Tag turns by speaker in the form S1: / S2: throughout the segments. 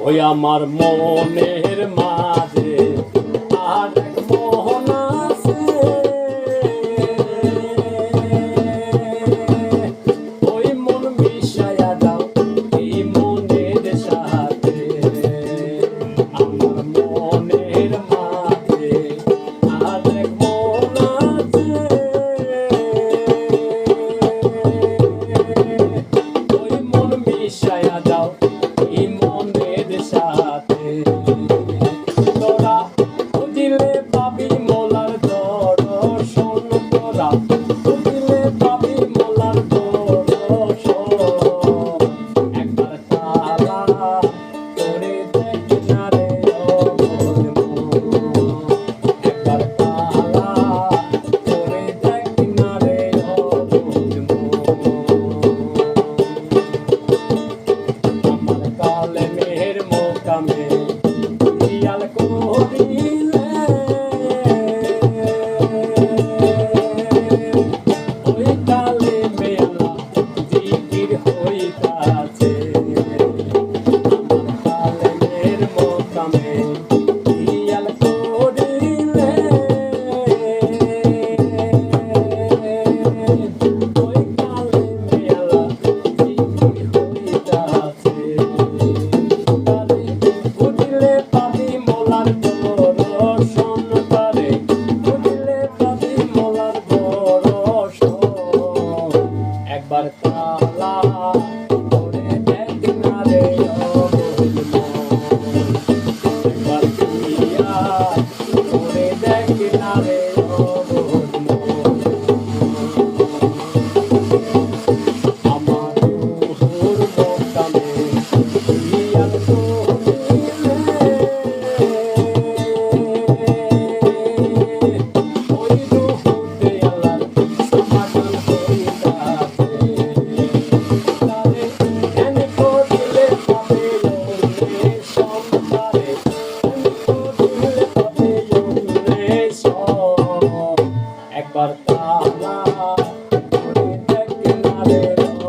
S1: ওই আমার মনের মাঝে আর এক মোহন আছে, ওই মন মিশায়া দাও এই মনের সাথে। আমার মনের মাঝে আর এক মন আছে, ওই মন মিশায়া দাও এই মনের সাথে। তোরা বুঝিলে পাবি মোলার দর্শন, তোরা বুঝিলে পাবি মোলার দর্শন। একবার তালা করে দেখ না রে অবুঝ মন, একবার তালা করে দেখ না রে অবুঝ মন। আমার কালেমের মোকামে খেয়াল করিলে ওই কালেমে আল্লাহ জিকির হইতাছে। আমার কালেমের মোকামে খেয়াল করিলে ওই কালেমে আল্লাহ জিকির হইতাছে। বুঝিলে পাবি মোলার দর্শন, তারে বুঝিলে পাবি মোলার দর্শন। একবার তালা করে দেখ না রে অবুঝ মন, একবার দিয়া করে দেখ না রে অবুঝ মন। আমার রুহুর মোকামে খেয়াল করিলে ওই রুহুতে আল্লাহর সমাগম হইতাছে। তারে ধ্যান করিলে পাবে অন্বেষণ, তারে ধ্যান করিলে পাবে অন্বেষণ। একবার তালা করে দেখ না রে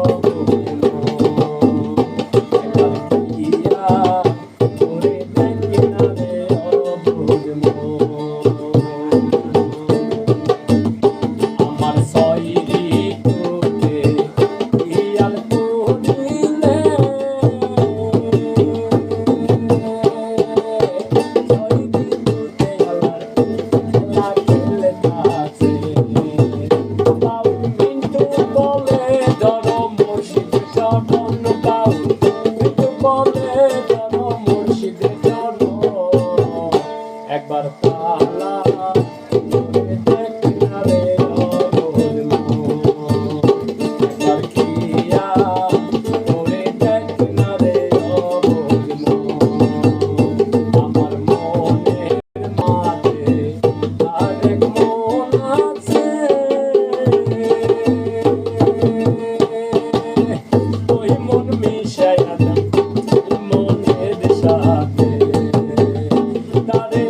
S1: অবুঝ মন, একবার দিয়া করে দেখ না রে অবুঝ মন। আমার ছয় ঋতুতে খেয়াল করিলে ছয় ঋতুতে আল্লাহর খেলা খেলতাছে। বাউল মিন্টু বলে ধরো মুর্শিদ চরণ, বাউল মিন্টু বলে ধরো মুর্শিদ চরণ। একবার তালা করে দেখ না রে অবুঝ মন, একবার খিয়া করে দেখ না রে অবুঝ মন। আমার মনের মাঝে আর এক মন আছে, ওই মন মিশায়া দাও এই মনের সাথে। তারে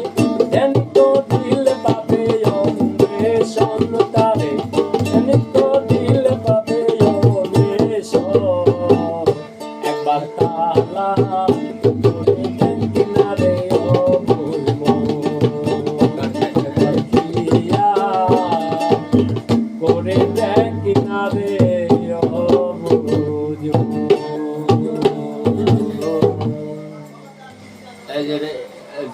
S1: ধ্যান করিলে পাবে অন্বেষণ, তারে ধ্যান করিলে পাবে অন্বেষণ। একবার তালা করে দেখ না রে অবুঝ মন, একবার দিয়া করে দেখ না রে অবুঝ মন। এই যে রে